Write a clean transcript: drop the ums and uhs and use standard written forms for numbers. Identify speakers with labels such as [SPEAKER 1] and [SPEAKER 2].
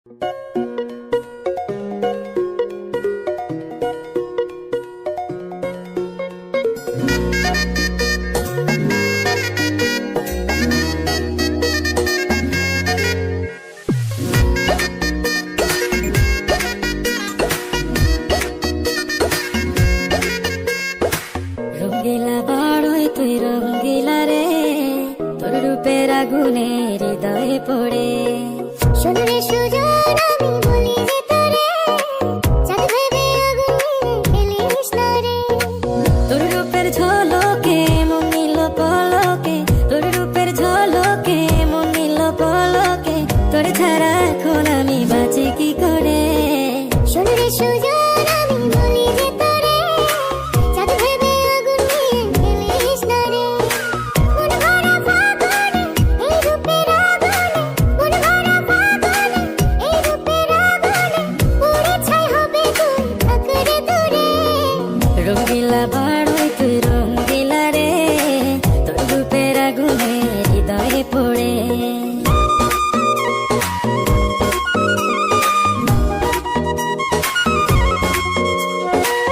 [SPEAKER 1] রঙ্গিলা বাড়ই তুই রঙ্গিলা রে, তোর রূপের আগুনে হৃদয়ে পড়ে।
[SPEAKER 2] শোনরে সুজন আমি বলি যে তোরে, চাঁদ ভেবে আগুন নিয়ে খেলিস না রে।
[SPEAKER 1] তোর রূপের ঝলকে মন নিল পলকে, তোর রূপের ঝলকে মন নিল পলকে, তোর ছাড়া এখন আমি বাঁচি কি করে।
[SPEAKER 2] শোনরে সুজন আমি বলি যে তোরে, চাঁদ ভেবে আগুন নিয়ে খেলিস না রে। মন ভরা ফাগুনে এই রূপের আগুনে, মন ভরা ফাগুনে এই রূপের আগুনে, পুড়ে ছাই হবে তুই থাক রে দূরে।
[SPEAKER 1] রঙ্গিলা বাড়ই তুই রঙ্গিলা রে, তোর রূপের আগুনে হৃদয়ে পড়ে।